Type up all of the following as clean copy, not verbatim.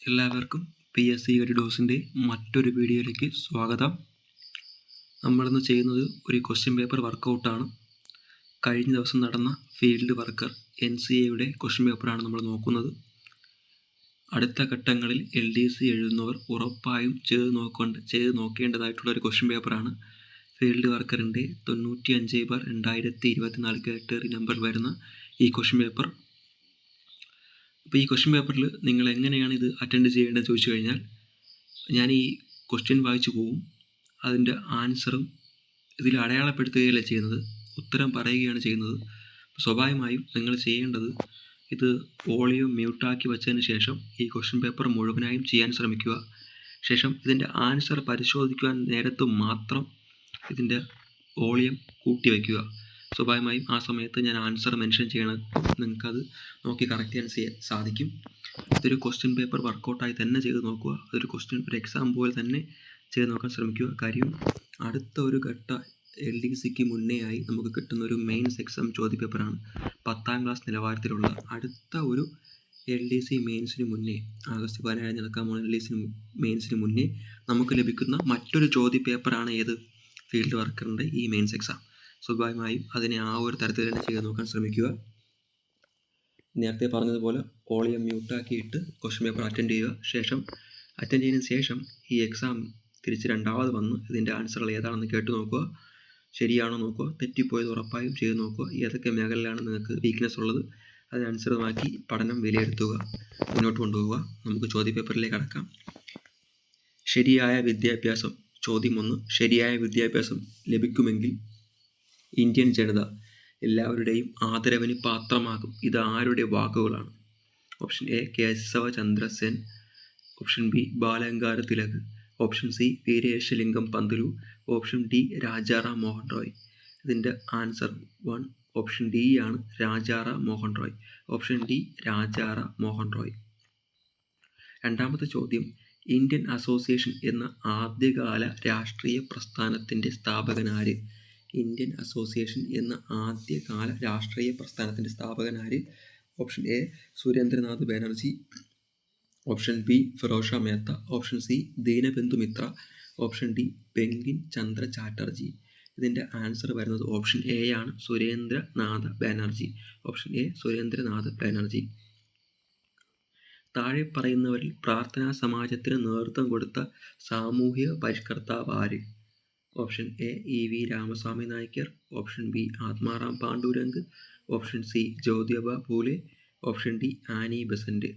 എല്ലാവർക്കും PSC guide ഡോസിൻ്റെ മറ്റൊരു വീഡിയോയിലേക്ക് സ്വാഗതം. നമ്മളിന്ന് ചെയ്യുന്നത് ഒരു ക്വസ്റ്റ്യൻ പേപ്പർ വർക്കൗട്ടാണ്. കഴിഞ്ഞ ദിവസം നടന്ന ഫീൽഡ് വർക്കർ NCAയുടെ ക്വസ്റ്റ്യൻ പേപ്പറാണ് നമ്മൾ നോക്കുന്നത്. അടുത്ത ഘട്ടങ്ങളിൽ LDC എഴുതുന്നവർ ഉറപ്പായും ചെയ്ത് നോക്കേണ്ടതായിട്ടുള്ള ഒരു ക്വസ്റ്റ്യൻ പേപ്പറാണ് ഫീൽഡ് വർക്കറിൻ്റെ 95/2024 കാറ്റഗറി നമ്പർ വരുന്ന ഈ ക്വസ്റ്റ്യൻ പേപ്പർ. അപ്പോൾ ഈ ക്വസ്റ്റ്യൻ പേപ്പറിൽ നിങ്ങൾ എങ്ങനെയാണ് ഇത് അറ്റൻഡ് ചെയ്യേണ്ടതെന്ന് ചോദിച്ചു കഴിഞ്ഞാൽ, ഞാൻ ഈ ക്വസ്റ്റ്യൻ വായിച്ചു പോവും, അതിൻ്റെ ആൻസറും ഇതിൽ അടയാളപ്പെടുത്തുകയല്ല ചെയ്യുന്നത്, ഉത്തരം പറയുകയാണ് ചെയ്യുന്നത്. സ്വാഭാവികമായും നിങ്ങൾ ചെയ്യേണ്ടത് ഇത് വോളിയം മ്യൂട്ടാക്കി വെച്ചതിന് ശേഷം ഈ ക്വസ്റ്റ്യൻ പേപ്പർ മുഴുവനായും ചെയ്യാൻ ശ്രമിക്കുക. ശേഷം ഇതിൻ്റെ ആൻസർ പരിശോധിക്കുവാൻ നേരത്ത് മാത്രം ഇതിൻ്റെ വോളിയം കൂട്ടി വയ്ക്കുക. സ്വാഭാവികമായും ആ സമയത്ത് ഞാൻ ആൻസർ മെൻഷൻ ചെയ്യണം, നിങ്ങൾക്കത് നോക്കി കറക്റ്റ് ചെയ്യാൻ സാധിക്കും. ഇതൊരു ക്വസ്റ്റ്യൻ പേപ്പർ വർക്കൗട്ടായി തന്നെ ചെയ്ത് നോക്കുക. ഒരു എക്സാം പോലെ തന്നെ ചെയ്ത് നോക്കാൻ ശ്രമിക്കുക. കാര്യം അടുത്ത ഒരു ഘട്ട LDCക്ക് മുന്നേ ആയി നമുക്ക് കിട്ടുന്ന ഒരു മെയിൻസ് എക്സാം ചോദ്യപേപ്പറാണ്. 10ാം ക്ലാസ് നിലവാരത്തിലുള്ള അടുത്ത ഒരു LDC മെയിൻസിന് മുന്നേ, ആഗസ്റ്റ് 17 നടക്കാൻ പോകുന്ന LDC മെയിൻസിന് മുന്നേ നമുക്ക് ലഭിക്കുന്ന മറ്റൊരു ചോദ്യപേപ്പറാണ് ഏത്, ഫീൽഡ് വർക്കറിൻ്റെ ഈ മെയിൻസ് എക്സാം. സ്വാഭാവികമായും അതിനെ ആ ഒരു തരത്തിൽ തന്നെ ചെയ്ത് നോക്കാൻ ശ്രമിക്കുക. നേരത്തെ പറഞ്ഞതുപോലെ വോളിയം മ്യൂട്ടാക്കിയിട്ട് ക്വസ്റ്റ്യൻ പേപ്പർ അറ്റൻഡ് ചെയ്യുക. ശേഷം അറ്റൻഡ് ചെയ്തതിന് ശേഷം ഈ എക്സാം തിരിച്ച് രണ്ടാമത് വന്ന് ഇതിൻ്റെ ആൻസറുകൾ ഏതാണെന്ന് കേട്ട് നോക്കുക. ശരിയാണോ നോക്കുക, തെറ്റിപ്പോയത് ഉറപ്പായും ചെയ്ത് നോക്കുക. ഏതൊക്കെ മേഖലയിലാണ് നിങ്ങൾക്ക് വീക്ക്നെസ് ഉള്ളത് അതിനനുസൃതമാക്കി പഠനം വിലയിരുത്തുക, മുന്നോട്ട് കൊണ്ടുപോവുക. നമുക്ക് ചോദ്യപേപ്പറിലേക്ക് കടക്കാം. ശരിയായ വിദ്യാഭ്യാസം. ചോദ്യം 1. ശരിയായ വിദ്യാഭ്യാസം ലഭിക്കുമെങ്കിൽ ഇന്ത്യൻ ജനത എല്ലാവരുടെയും ആദരവിന് പാത്രമാകും. ഇത് ആരുടെ വാക്കുകളാണ്? Option A Keshab Chandra Sen, option B Bal Gangadhar Tilak, option C Veeresalingam Pantulu, option D Raja Ram Mohan Roy. ഇതിൻ്റെ ആൻസർ 1 ഓപ്ഷൻ ഡി ആണ്, രാജാറാം മോഹൻ റോയ്. Option D Raja Ram Mohan Roy. രണ്ടാമത്തെ ചോദ്യം, ഇന്ത്യൻ അസോസിയേഷൻ എന്ന ആദ്യകാല രാഷ്ട്രീയ പ്രസ്ഥാനത്തിൻ്റെ സ്ഥാപകനാര്? ഇന്ത്യൻ അസോസിയേഷൻ എന്ന ആദ്യകാല രാഷ്ട്രീയ പ്രസ്ഥാനത്തിൻ്റെ സ്ഥാപകനാര്? Option A Surendranath Banerjee, option B Firoz Shah Mehta, option C Dinabandhu Mitra, option D Bankim Chandra Chatterjee. ഇതിൻ്റെ ആൻസർ വരുന്നത് ഓപ്ഷൻ എ ആണ്, സുരേന്ദ്രനാഥ ബാനർജി. Option A Surendranath Banerjee. താഴെ പറയുന്നവരിൽ പ്രാർത്ഥനാ സമാജത്തിന് നേതൃത്വം കൊടുത്ത സാമൂഹിക പരിഷ്കർത്താവ് ആര്? Option A EV Ramaswamy Naicker, option B Atmaram Pandurang, option C Jyotiba Phule, option D Annie Besant.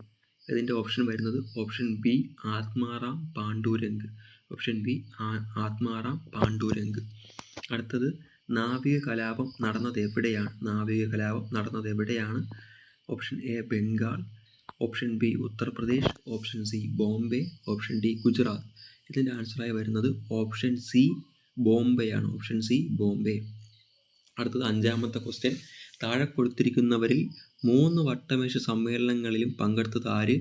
ഇതിൻ്റെ ഓപ്ഷൻ വരുന്നത് option B Atmaram Pandurang. Option B Atmaram Pandurang. അടുത്തത്, നാവിക കലാപം നടന്നത് എവിടെയാണ്? നാവിക കലാപം നടന്നത് എവിടെയാണ്? Option A Bengal, option B Uttar Pradesh, option C Bombay, option D Gujarat. ഇതിൻ്റെ ആൻസറായി വരുന്നത് ഓപ്ഷൻ സി ബോംബെ ആണ്. Option C Bombay. അടുത്തത് അഞ്ചാമത്തെ ക്വസ്റ്റ്യൻ, താഴെ കൊടുത്തിരിക്കുന്നവരിൽ 3 വട്ടമേശ സമ്മേളനങ്ങളിലും പങ്കെടുത്തത് ആര്?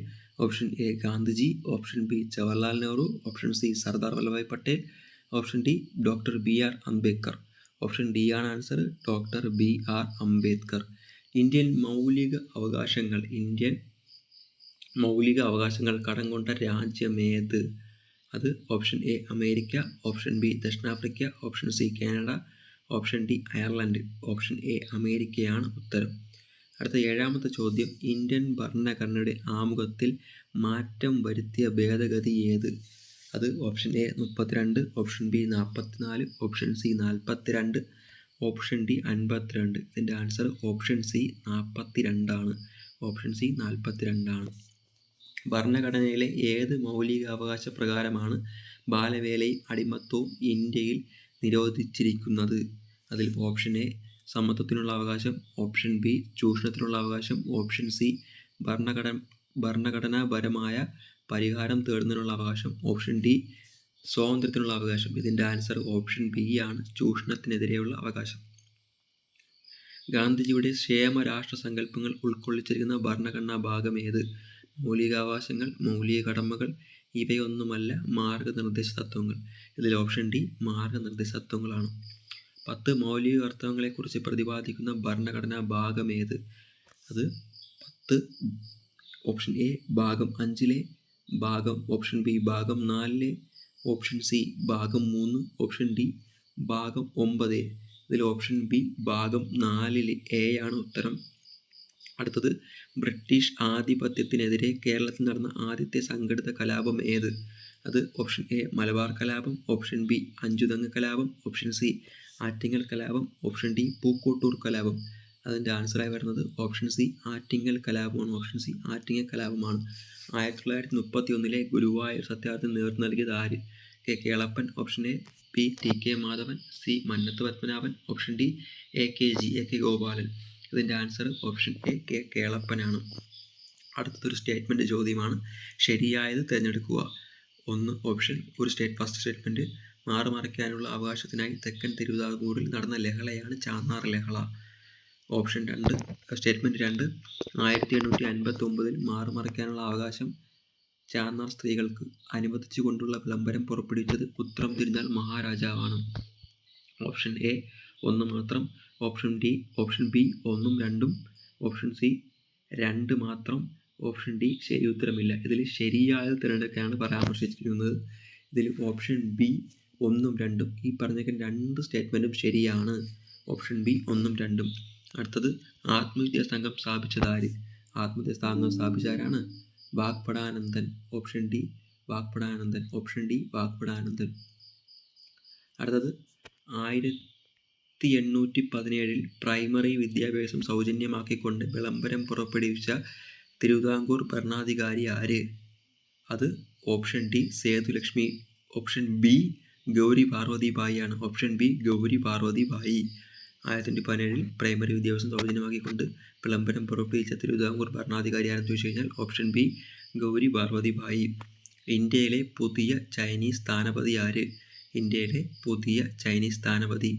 Option A Gandhiji, option B Jawaharlal Nehru, option C Sardar Vallabhbhai Patel, option D doctor BR Ambedkar. Option D ആണ് answer, doctor BR Ambedkar. Indian മൗലിക അവകാശങ്ങൾ കടം കൊണ്ട രാജ്യമേത്? അത് option A America, option B ദക്ഷിണാഫ്രിക്ക, option C Canada, option D Ireland. Option A അമേരിക്കയാണ് ഉത്തരം. അടുത്ത ഏഴാമത്തെ ചോദ്യം, ഇന്ത്യൻ ഭരണഘടനയുടെ ആമുഖത്തിൽ മാറ്റം വരുത്തിയ ഭേദഗതി ഏത്? അത് option A 32, option B 44, option C 42, option D 52. ഇതിൻ്റെ ആൻസർ ഓപ്ഷൻ സി 42 ആണ്. ഓപ്ഷൻ സി 42 ആണ്. ഭരണഘടനയിലെ ഏത് മൗലികാവകാശ പ്രകാരമാണ് ബാലവേലയും അടിമത്തവും ഇന്ത്യയിൽ നിരോധിച്ചിരിക്കുന്നത്? അതിൽ ഓപ്ഷൻ എ സമത്വത്തിനുള്ള അവകാശം, ഓപ്ഷൻ ബി ചൂഷണത്തിനുള്ള അവകാശം, ഓപ്ഷൻ സി ഭരണഘടനാപരമായ പരിഹാരം തേടുന്നതിനുള്ള അവകാശം, ഓപ്ഷൻ ഡി സ്വാതന്ത്ര്യത്തിനുള്ള അവകാശം. ഇതിൻ്റെ ആൻസർ ഓപ്ഷൻ ബി ആണ്, ചൂഷണത്തിനെതിരെയുള്ള അവകാശം. ഗാന്ധിജിയുടെ ക്ഷേമരാഷ്ട്ര സങ്കല്പങ്ങൾ ഉൾക്കൊള്ളിച്ചിരിക്കുന്ന ഭരണഘടനാ ഭാഗം ഏത്? മൗലികാവകാശങ്ങൾ, മൗലിക കടമകൾ, ഇവയൊന്നുമല്ല മാർഗനിർദ്ദേശ തത്വങ്ങൾ. ഇതിൽ ഓപ്ഷൻ ഡി മാർഗനിർദ്ദേശ തത്വങ്ങളാണ്. 10 മൗലിക കർത്തവ്യങ്ങളെക്കുറിച്ച് പ്രതിപാദിക്കുന്ന ഭരണഘടനാ ഭാഗം ഏത്? അത് 10 ഓപ്ഷൻ എ ഭാഗം 5-ലെ ഭാഗം ഓപ്ഷൻ ബി ഭാഗം 4, ഓപ്ഷൻ സി ഭാഗം 3, ഓപ്ഷൻ ഡി ഭാഗം 9. ഇതിൽ ഓപ്ഷൻ ബി ഭാഗം 4 എ ആണ് ഉത്തരം. അടുത്തത്, ബ്രിട്ടീഷ് ആധിപത്യത്തിനെതിരെ കേരളത്തിൽ നടന്ന ആദ്യത്തെ സംഘടിത കലാപം ഏത്? അത് ഓപ്ഷൻ എ മലബാർ കലാപം, ഓപ്ഷൻ ബി അഞ്ചുതെങ്ങ് കലാപം, ഓപ്ഷൻ സി ആറ്റിങ്ങൽ കലാപം, ഓപ്ഷൻ ഡി പൂക്കോട്ടൂർ കലാപം. അതിൻ്റെ ആൻസറായി വരുന്നത് ഓപ്ഷൻ സി ആറ്റിങ്ങൽ കലാപമാണ്. ഓപ്ഷൻ സി ആറ്റിങ്ങൽ കലാപമാണ്. 1931 ഗുരുവായൂർ സത്യാഗ്രഹത്തിന് നേതൃത്വം നൽകിയത് ആര്? K Kelappan, option A P T K Madhavan, C Mannath Padmanabhan, option D A K Gopalan. ഇതിൻ്റെ ആൻസർ ഓപ്ഷൻ എ കെ കേളപ്പനാണ്. അടുത്തതൊരു സ്റ്റേറ്റ്മെൻറ്റ് ചോദ്യമാണ്. ശരിയായത് തിരഞ്ഞെടുക്കുക. ഫസ്റ്റ് സ്റ്റേറ്റ്മെൻറ്റ്, മാറുമറയ്ക്കാനുള്ള അവകാശത്തിനായി തെക്കൻ തിരുവിതാംകൂറിൽ നടന്ന ലഹളയാണ് ചാന്നാർ ലഹള. ഓപ്ഷൻ 2, സ്റ്റേറ്റ്മെൻറ്റ് 2, 1859 മാറുമറയ്ക്കാനുള്ള അവകാശം ചാന്നാർ സ്ത്രീകൾക്ക് അനുവദിച്ചുകൊണ്ടുള്ള വിളംബരം പുറപ്പെടുവിച്ചത് ഉത്രം തിരുനാൾ മഹാരാജാവാണ്. ഓപ്ഷൻ എ 1 മാത്രം, ഓപ്ഷൻ ബി 1ഉം 2ഉം, ഓപ്ഷൻ സി 2 മാത്രം, ഓപ്ഷൻ ഡി ശരി ഉത്തരമില്ല. ഇതിൽ ശരിയായത് തിരഞ്ഞെടുക്കാനാണ് പരാമർശിച്ചിരിക്കുന്നത്. ഇതിൽ ഓപ്ഷൻ ബി 1ഉം 2ഉം, ഈ പറഞ്ഞേക്കുന്ന 2 സ്റ്റേറ്റ്മെൻറ്റും ശരിയാണ്. ഓപ്ഷൻ ബി 1ഉം 2ഉം. അടുത്തത്, ആത്മവിദ്യാ സംഘം സ്ഥാപിച്ചതാര്? ആത്മവിദ്യാ സംഘം സ്ഥാപിച്ചാരാണ്? Vagbhatanandan. Option D Vagbhatanandan, option D Vagbhatanandan. അടുത്തത്, 1817 പ്രൈമറി വിദ്യാഭ്യാസം സൗജന്യമാക്കിക്കൊണ്ട് വിളംബരം പുറപ്പെടുവിച്ച തിരുവിതാംകൂർ ഭരണാധികാരി ആര്? അത് option D Sethulakshmi, option B Gowri Parvathi Bayi ആണ്. Option B Gowri Parvathi Bayi. 1817 primary വിദ്യാഭ്യാസം സൗജന്യമാക്കിക്കൊണ്ട് വിളംബരം പുറപ്പെടുവിച്ച തിരുവിതാംകൂർ ഭരണാധികാരി ആരെന്ന് ചോദിച്ചു കഴിഞ്ഞാൽ ഓപ്ഷൻ ബി ഗൗരി പാർവതി ബായി. ഇന്ത്യയിലെ പുതിയ ചൈനീസ് സ്ഥാനപതി ആര്? ഇന്ത്യയിലെ പുതിയ ചൈനീസ് സ്ഥാനപതി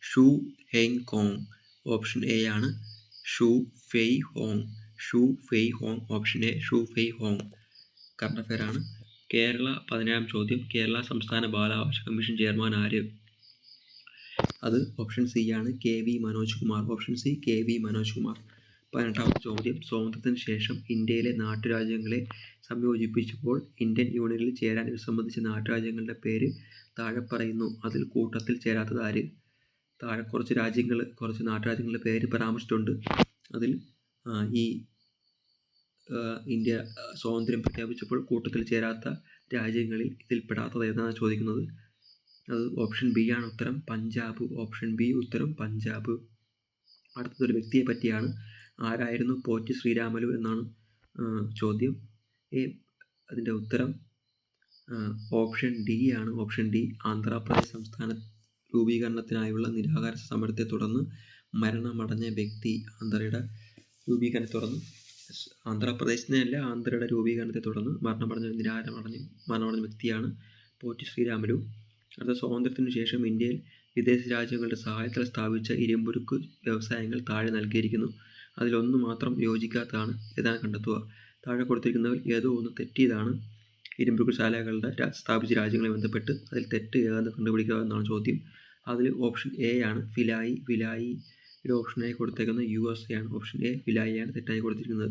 Xu Heng Kong. Option A ആണ് Xu Feihong. Option A Xu Feihong. Current affair ആണ്. കേരള 17ാം ചോദ്യം, കേരള സംസ്ഥാന ബാലാവകാശ കമ്മീഷൻ ചെയർമാൻ ആര്? അത് ഓപ്ഷൻ സി ആണ് K V Manoj Kumar. Option C K V Manoj Kumar. 18ാമത്തെ ചോദ്യം, സ്വാതന്ത്ര്യത്തിന് ശേഷം ഇന്ത്യയിലെ നാട്ടുരാജ്യങ്ങളെ സംയോജിപ്പിച്ചപ്പോൾ ഇന്ത്യൻ യൂണിയനിൽ ചേരാൻ വിസമ്മതിച്ച നാട്ടുരാജ്യങ്ങളുടെ പേര് താഴെ പറയുന്നു. അതിൽ കൂട്ടത്തിൽ ചേരാത്തത് ആര്? താഴെ കുറച്ച് നാട്ടുരാജ്യങ്ങളുടെ പേര് പരാമർശിച്ചിട്ടുണ്ട്. അതിൽ ഈ ഇന്ത്യ സ്വാതന്ത്ര്യം പ്രഖ്യാപിച്ചപ്പോൾ കൂട്ടത്തിൽ ചേരാത്ത രാജ്യങ്ങളിൽ ഇതിൽപ്പെടാത്തത് ഏതാണ് ചോദിക്കുന്നത്. അത് ഓപ്ഷൻ ബി ആണ് ഉത്തരം, പഞ്ചാബ്. ഓപ്ഷൻ ബി ഉത്തരം പഞ്ചാബ്. അടുത്തതൊരു വ്യക്തിയെ പറ്റിയാണ്. ആരായിരുന്നു പോറ്റി ശ്രീരാമലു എന്നാണ് ചോദ്യം. അതിൻ്റെ ഉത്തരം ഓപ്ഷൻ ഡി ആണ്. Option D. ആന്ധ്രാപ്രദേശ് സംസ്ഥാന രൂപീകരണത്തിനായുള്ള നിരാഹാര സമരത്തെ തുടർന്ന് മരണമടഞ്ഞ വ്യക്തി. ആന്ധ്രയുടെ രൂപീകരണത്തെ തുടർന്ന് മരണമടഞ്ഞ വ്യക്തിയാണ് പോറ്റി ശ്രീരാമലു. അടുത്ത, സ്വാതന്ത്ര്യത്തിനു ശേഷം ഇന്ത്യയിൽ വിദേശ രാജ്യങ്ങളുടെ സഹായത്താൽ സ്ഥാപിച്ച ഇരുമ്പുരുക്ക് വ്യവസായങ്ങൾ താഴെ നൽകിയിരിക്കുന്നു. അതിലൊന്ന് മാത്രം യോജിക്കാത്തതാണ്. ഏതാണ് കണ്ടെത്തുക. താഴെ കൊടുത്തിരിക്കുന്നതിൽ ഏതോ ഒന്ന് തെറ്റിയതാണ്. ഇരുമ്പുരുക്ക് ശാലകളുടെ സ്ഥാപിച്ച രാജ്യങ്ങളെ ബന്ധപ്പെട്ട് അതിൽ തെറ്റ് ഏതെന്ന് കണ്ടുപിടിക്കുക എന്നാണ് ചോദ്യം. അതിൽ ഓപ്ഷൻ എ ആണ് ഫിലായിയുടെ ഓപ്ഷനായി കൊടുത്തേക്കുന്നത് USA ആണ്. ഓപ്ഷൻ എ ഫിലായിയാണ് തെറ്റായി കൊടുത്തിരിക്കുന്നത്.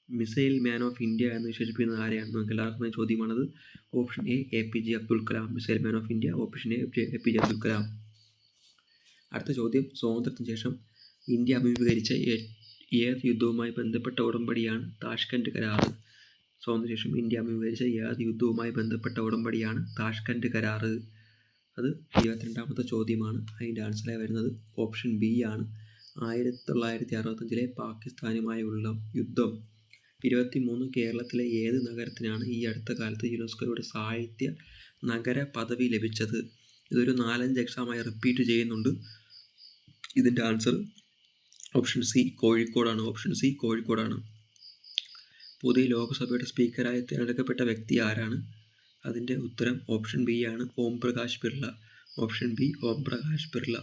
മിസൈൽ മാൻ ഓഫ് ഇന്ത്യ എന്ന് വിശേഷിപ്പിക്കുന്നത് ആരെയാണ്? നമുക്ക് എല്ലാവർക്കും ചോദ്യമാണത്. Option A APJ Abdul Kalam. Missile man of India option A APJ Abdul Kalam. അടുത്ത ചോദ്യം, സ്വാതന്ത്ര്യത്തിന് ശേഷം ഇന്ത്യ അഭിമുഖീകരിച്ച ഏത് യുദ്ധവുമായി ബന്ധപ്പെട്ട ഉടമ്പടിയാണ് താഷ്കന്റ് കരാറ്? സ്വാതന്ത്ര്യത്തിന് ശേഷം ഇന്ത്യ അഭിമുഖീകരിച്ച ഏത് യുദ്ധവുമായി ബന്ധപ്പെട്ട ഉടമ്പടിയാണ് താഷ്കന്റ് കരാറ്? അത് 22ാമത്തെ ചോദ്യമാണ്. അതിൻ്റെ ആൻസറായി വരുന്നത് ഓപ്ഷൻ ബി ആണ്. 1965 പാകിസ്ഥാനുമായുള്ള യുദ്ധം. 23 കേരളത്തിലെ ഏത് നഗരത്തിനാണ് ഈ അടുത്ത കാലത്ത് യുനെസ്കോയുടെ സാഹിത്യ നഗര പദവി ലഭിച്ചത്? ഇതൊരു 4-5 എക്സാമായി റിപ്പീറ്റ് ചെയ്യുന്നുണ്ട്. ഇതിൻ്റെ ആൻസർ ഓപ്ഷൻ സി കോഴിക്കോടാണ്. ഓപ്ഷൻ സി കോഴിക്കോടാണ്. പുതിയ ലോക്സഭയുടെ സ്പീക്കറായി തിരഞ്ഞെടുക്കപ്പെട്ട വ്യക്തി ആരാണ്? അതിൻ്റെ ഉത്തരം ഓപ്ഷൻ ബി ആണ് ഓം പ്രകാശ് ബിർള. Option B Om Prakash Birla.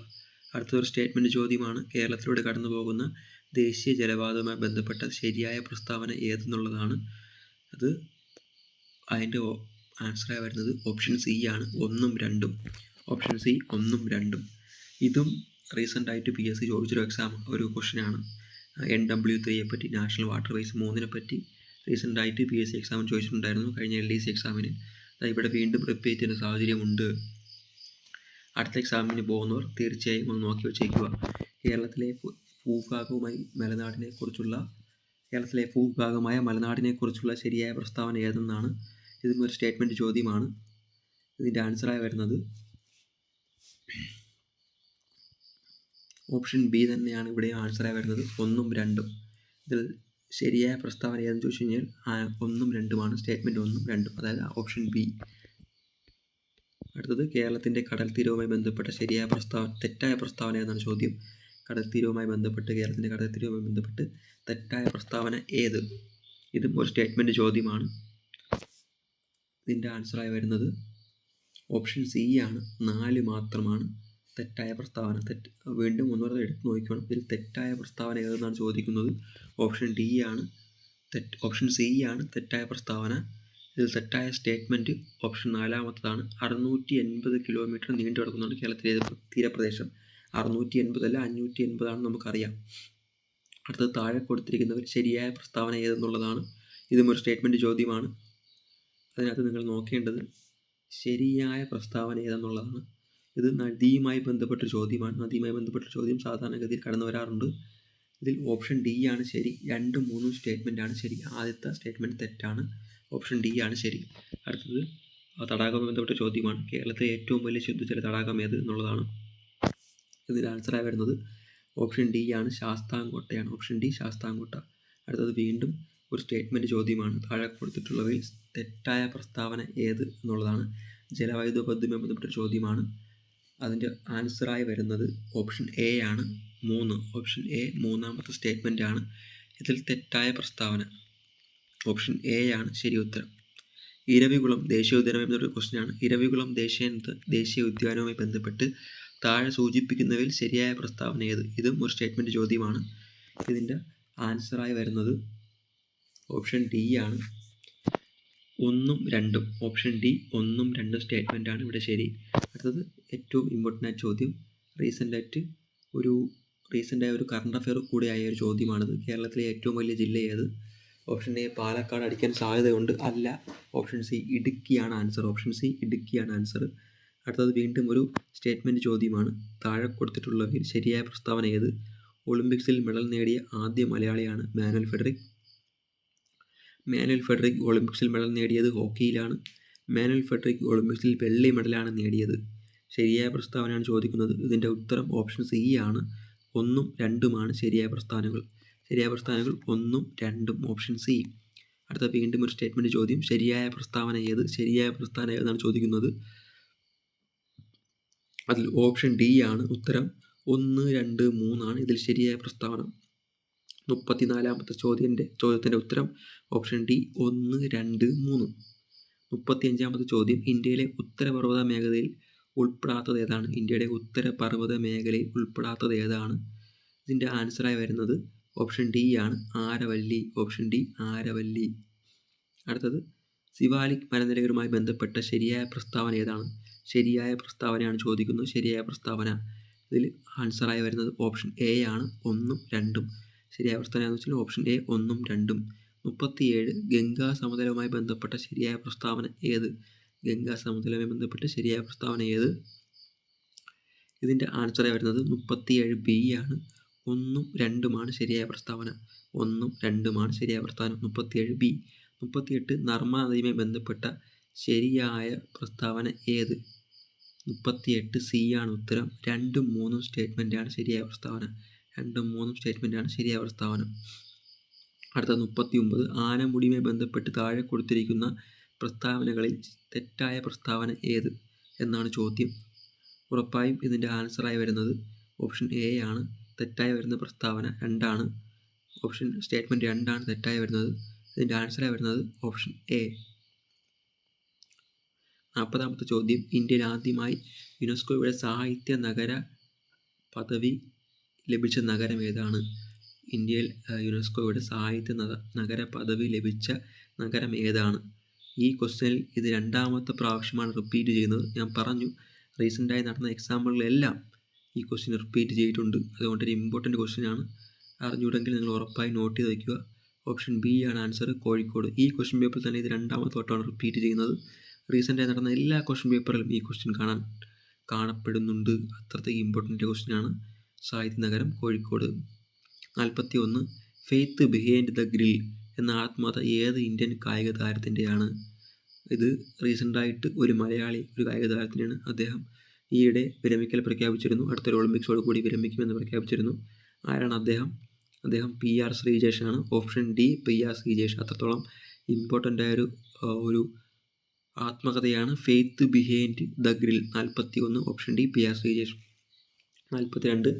അടുത്തൊരു സ്റ്റേറ്റ്മെൻറ്റ് ചോദ്യമാണ്. കേരളത്തിലൂടെ കടന്നു പോകുന്ന ദേശീയ ജലപാതവുമായി ബന്ധപ്പെട്ട ശരിയായ പ്രസ്താവന ഏതെന്നുള്ളതാണ്. അത് അതിൻ്റെ ആൻസറായി വരുന്നത് ഓപ്ഷൻ സി ആണ് 1ഉം 2ഉം. Option C 1ഉം 2ഉം. ഇതും റീസെൻ്റായിട്ട് PSC ചോദിച്ചൊരു ഒരു ക്വസ്റ്റ്യനാണ്. NW3യെ പറ്റി, നാഷണൽ വാട്ടർ വേസ് 3നെ പറ്റി റീസെൻ്റായിട്ട് PSC എക്സാമിന് ചോദിച്ചിട്ടുണ്ടായിരുന്നു, കഴിഞ്ഞ LDC എക്സാമിന്. ഇവിടെ വീണ്ടും റിപ്പീറ്റ് ചെയ്യുന്ന സാഹചര്യമുണ്ട്. അടുത്ത എക്സാമിന് പോകുന്നവർ തീർച്ചയായും ഒന്ന് നോക്കി വെച്ചേക്കുക. കേരളത്തിലെ ഭൂഭാഗമായ മലനാടിനെക്കുറിച്ചുള്ള ശരിയായ പ്രസ്താവന ഏതെന്നാണ്. ഇതും ഒരു സ്റ്റേറ്റ്മെൻറ്റ് ചോദ്യമാണ്. ഇതിൻ്റെ ആൻസറായി വരുന്നത് ഓപ്ഷൻ ബി തന്നെയാണ് ഇവിടെ ആൻസറായി വരുന്നത്, 1ഉം 2ഉം. ഇതിൽ ശരിയായ പ്രസ്താവന ഏതെന്ന് ചോദിച്ചു കഴിഞ്ഞാൽ 1ഉം 2ഉമാണ്. സ്റ്റേറ്റ്മെൻറ്റ് 1ഉം 2ഉം, അതായത് ഓപ്ഷൻ ബി. അടുത്തത് കേരളത്തിൻ്റെ കടൽ തീരവുമായി ബന്ധപ്പെട്ട തെറ്റായ പ്രസ്താവന ഏതാണ് ചോദ്യം. കേരളത്തിൻ്റെ കടൽ തീരവുമായി ബന്ധപ്പെട്ട് തെറ്റായ പ്രസ്താവന ഏത്? ഇതും ഒരു സ്റ്റേറ്റ്മെൻറ്റ് ചോദ്യമാണ്. ഇതിൻ്റെ ആൻസറായി വരുന്നത് ഓപ്ഷൻ സി ആണ്, 4 മാത്രമാണ് തെറ്റായ പ്രസ്താവന. വീണ്ടും ഒന്നുകൂടെ എടുത്ത് നോക്കണം. ഇതിൽ തെറ്റായ പ്രസ്താവന ഏതെന്നാണ് ചോദിക്കുന്നത്. ഓപ്ഷൻ സി ആണ് തെറ്റായ പ്രസ്താവന. ഇതിൽ തെറ്റായ സ്റ്റേറ്റ്മെൻറ്റ് ഓപ്ഷൻ 4-മത്തതാണ്. 680 കിലോമീറ്റർ നീണ്ടു കിടക്കുന്നുണ്ട് കേരളത്തിലെ തീരപ്രദേശം. 680 അല്ല, 580 ആണെന്ന് നമുക്കറിയാം. അടുത്തത് താഴെ കൊടുത്തിരിക്കുന്നവർ ശരിയായ പ്രസ്താവന ഏതെന്നുള്ളതാണ്. ഇതും ഒരു സ്റ്റേറ്റ്മെൻറ്റ് ചോദ്യമാണ്. അതിനകത്ത് നിങ്ങൾ നോക്കേണ്ടത് ശരിയായ പ്രസ്താവന ഏതെന്നുള്ളതാണ്. ഇത് നദിയുമായി ബന്ധപ്പെട്ട ചോദ്യമാണ്. നദിയുമായി ബന്ധപ്പെട്ട ചോദ്യം സാധാരണഗതിയിൽ കടന്നു വരാറുണ്ട്. ഇതിൽ ഓപ്ഷൻ ഡി ആണ് ശരി. 2ഉം 3ഉം സ്റ്റേറ്റ്മെൻറ്റാണ് ശരി. ആദ്യത്തെ സ്റ്റേറ്റ്മെൻറ്റ് തെറ്റാണ്. ഓപ്ഷൻ ഡി ആണ് ശരി. അടുത്തത് തടാകവുമായി ബന്ധപ്പെട്ട ചോദ്യമാണ്. കേരളത്തിലെ ഏറ്റവും വലിയ ശുദ്ധജല തടാകം ഏത് എന്നുള്ളതാണ്. ഇതിൽ ആൻസറായി വരുന്നത് ഓപ്ഷൻ ഡി ആണ്, ശാസ്താംകോട്ടയാണ്. Option D, Sasthamkotta. അടുത്തത് വീണ്ടും ഒരു സ്റ്റേറ്റ്മെൻറ്റ് ചോദ്യമാണ്. താഴെ കൊടുത്തിട്ടുള്ളവയിൽ തെറ്റായ പ്രസ്താവന ഏത് എന്നുള്ളതാണ്. ജലവൈദ്യുത പദ്ധതിയുമായി ബന്ധപ്പെട്ട ചോദ്യമാണ്. അതിൻ്റെ ആൻസറായി വരുന്നത് ഓപ്ഷൻ എ ആണ്, 3. ഓപ്ഷൻ എ 3-മത്തെ സ്റ്റേറ്റ്മെൻ്റ് ആണ്. ഇതിൽ തെറ്റായ പ്രസ്താവന ഓപ്ഷൻ എ ആണ് ശരി ഉത്തരം. ഇരവികുളം ദേശീയോദ്യാനവുമായി ബന്ധപ്പെട്ട ക്വസ്റ്റ്യനാണ്. ഇരവികുളം ദേശീയ ഉദ്യാനവുമായി ബന്ധപ്പെട്ട് താഴെ സൂചിപ്പിക്കുന്നവയിൽ ശരിയായ പ്രസ്താവന ഏത്? ഇതും ഒരു സ്റ്റേറ്റ്മെൻറ്റ് ചോദ്യമാണ്. ഇതിൻ്റെ ആൻസറായി വരുന്നത് ഓപ്ഷൻ ഡി ആണ്, 1ഉം 2ഉം. ഓപ്ഷൻ ഡി 1ഉം 2ഉം സ്റ്റേറ്റ്മെൻറ്റാണ് ഇവിടെ ശരി. അടുത്തത് ഏറ്റവും ഇമ്പോർട്ടൻ്റ് ആയ ചോദ്യം, റീസെൻ്റായ ഒരു കറണ്ട് അഫെയർ കൂടെയായ ഒരു ചോദ്യമാണിത്. കേരളത്തിലെ ഏറ്റവും വലിയ ജില്ല ഏത്? ഓപ്ഷൻ എ പാലക്കാട് അടിക്കാൻ സാധ്യതയുണ്ട്, അല്ല. ഓപ്ഷൻ സി ഇടുക്കിയാണ് ആൻസർ. ഓപ്ഷൻ സി ഇടുക്കിയാണ് ആൻസർ. അടുത്തത് വീണ്ടും ഒരു സ്റ്റേറ്റ്മെൻറ്റ് ചോദ്യമാണ്. താഴെ കൊടുത്തിട്ടുള്ളവയിൽ ശരിയായ പ്രസ്താവന ഏത്? ഒളിമ്പിക്സിൽ മെഡൽ നേടിയ ആദ്യ മലയാളിയാണ് മാനുവൽ ഫെഡറിക്. ഒളിമ്പിക്സിൽ മെഡൽ നേടിയത് ഹോക്കിയിലാണ്. മാനുവൽ ഫെഡറിക് ഒളിമ്പിക്സിൽ വെള്ളി മെഡലാണ് നേടിയത്. ശരിയായ പ്രസ്താവനയാണ് ചോദിക്കുന്നത്. ഇതിൻ്റെ ഉത്തരം ഓപ്ഷൻ സി ആണ്, 1ഉം 2ഉമാണ് ശരിയായ പ്രസ്താവനകൾ. 1ഉം 2ഉം, ഓപ്ഷൻ സി. അടുത്ത വീണ്ടും ഒരു സ്റ്റേറ്റ്മെൻറ്റ് ചോദ്യം. ശരിയായ പ്രസ്താവന ഏത്? ശരിയായ പ്രസ്താവന ഏതെന്നാണ് ചോദിക്കുന്നത്. അതിൽ ഓപ്ഷൻ ഡി ആണ് ഉത്തരം. 1, 2, 3 ഇതിൽ ശരിയായ പ്രസ്താവന. 34-മത്തെ ചോദ്യത്തിൻ്റെ ഉത്തരം ഓപ്ഷൻ ഡി, 1, 2, 3. 35-മത്തെ ചോദ്യം. ഇന്ത്യയിലെ ഉത്തരപർവ്വത മേഖലയിൽ ഉൾപ്പെടാത്തത് ഏതാണ്? ഇന്ത്യയുടെ ഉത്തരപർവ്വത മേഖലയിൽ ഉൾപ്പെടാത്തത് ഏതാണ്? ഇതിൻ്റെ ആൻസറായി വരുന്നത് ഓപ്ഷൻ ഡി ആണ്, ആരവല്ലി. Option D, Aravalli. അടുത്തത് സിവാലിക് മലനിരകളുമായി ബന്ധപ്പെട്ട ശരിയായ പ്രസ്താവന ഏതാണ്? ശരിയായ പ്രസ്താവനയാണ് ചോദിക്കുന്നത്. ശരിയായ പ്രസ്താവന. ഇതിൽ ആൻസറായി വരുന്നത് ഓപ്ഷൻ എ ആണ്, 1ഉം 2ഉം. ശരിയായ പ്രസ്താവന എന്ന് വെച്ചാൽ ഓപ്ഷൻ എ, 1ഉം 2ഉം. 37 ഗംഗാ സമതലവുമായി ബന്ധപ്പെട്ട ശരിയായ പ്രസ്താവന ഏത്? ഗംഗാ സമതലവുമായി ബന്ധപ്പെട്ട ശരിയായ പ്രസ്താവന ഏത്? ഇതിൻ്റെ ആൻസറായി വരുന്നത് 37 ബി ആണ്, 1ഉം 2ഉമാണ് ശരിയായ പ്രസ്താവന. 1ഉം 2ഉമാണ് ശരിയായ പ്രസ്താവന. 37 ബി. 38 നർമ്മദ നദിയുമായി ബന്ധപ്പെട്ട ശരിയായ പ്രസ്താവന ഏത്? 38 സി ആണ് ഉത്തരം. 2ഉം 3ഉം സ്റ്റേറ്റ്മെൻറ്റാണ് ശരിയായ പ്രസ്താവന. 2ഉം 3ഉം സ്റ്റേറ്റ്മെൻറ്റാണ് ശരിയായ പ്രസ്താവന. അടുത്ത 39 ആനമുടിയുമായി ബന്ധപ്പെട്ട് താഴെ കൊടുത്തിരിക്കുന്ന പ്രസ്താവനകളിൽ തെറ്റായ പ്രസ്താവന ഏത് എന്നാണ് ചോദ്യം. ഉറപ്പായും ഇതിൻ്റെ ആൻസറായി വരുന്നത് ഓപ്ഷൻ എ ആണ്. തെറ്റായി വരുന്ന പ്രസ്താവന 2 ആണ്. സ്റ്റേറ്റ്മെൻറ്റ് 2 ആണ് തെറ്റായി വരുന്നത്. ഇതിൻ്റെ ആൻസറായി വരുന്നത് ഓപ്ഷൻ എ. 40-മത്തെ ചോദ്യം. ഇന്ത്യയിൽ ആദ്യമായി യുനെസ്കോയുടെ സാഹിത്യ നഗര പദവി ലഭിച്ച നഗരം ഏതാണ്? ഇന്ത്യയിൽ യുനെസ്കോയുടെ സാഹിത്യ നഗര പദവി ലഭിച്ച നഗരം ഏതാണ്? ഈ ക്വസ്റ്റ്യനിൽ ഇത് 2-മത്തെ പ്രാവശ്യമാണ് റിപ്പീറ്റ് ചെയ്യുന്നത്. ഞാൻ പറഞ്ഞു, റീസെൻ്റായി നടന്ന എക്സാമ്പിളിലെല്ലാം ഈ ക്വസ്റ്റ്യൻ റിപ്പീറ്റ് ചെയ്തിട്ടുണ്ട്. അതുകൊണ്ടൊരു ഇമ്പോർട്ടൻറ്റ് ക്വസ്റ്റ്യനാണ്. അറിഞ്ഞൂടെങ്കിൽ നിങ്ങൾ ഉറപ്പായി നോട്ട് ചെയ്ത് വയ്ക്കുക. ഓപ്ഷൻ ബി ആണ് ആൻസർ, കോഴിക്കോട്. ഈ ക്വസ്റ്റ്യൻ പേപ്പറിൽ തന്നെ ഇത് രണ്ടാമത്തെ വട്ടമാണ് റിപ്പീറ്റ് ചെയ്യുന്നത്. റീസെൻ്റായി നടന്ന എല്ലാ ക്വസ്റ്റ്യൻ പേപ്പറിലും ഈ ക്വസ്റ്റ്യൻ കാണപ്പെടുന്നുണ്ട്. അത്രത്തേക്ക് ഇമ്പോർട്ടൻ്റ് ക്വസ്റ്റ്യനാണ്. സാഹിത്യ നഗരം Kozhikode. 41. Faith behind the grill എന്ന ആത്മകഥ ഏത് ഇന്ത്യൻ കായിക താരത്തിൻ്റെയാണ്? ഇത് റീസെൻ്റായിട്ട് ഒരു മലയാളി ഒരു കായിക താരത്തിൻ്റെയാണ്. അദ്ദേഹം ഈയിടെ വിരമിക്കൽ പ്രഖ്യാപിച്ചിരുന്നു. അടുത്തൊരു ഒളിമ്പിക്സോട് കൂടി വിരമിക്കുമെന്ന് പ്രഖ്യാപിച്ചിരുന്നു. ആരാണ് അദ്ദേഹം? അദ്ദേഹം PR ശ്രീജേഷാണ്. Option D PR Sreejesh. അത്രത്തോളം ഇമ്പോർട്ടൻ്റ് ആയൊരു ഒരു ആത്മകഥയാണ് faith behind the grill. 41. Option D PR Sreejesh. 42.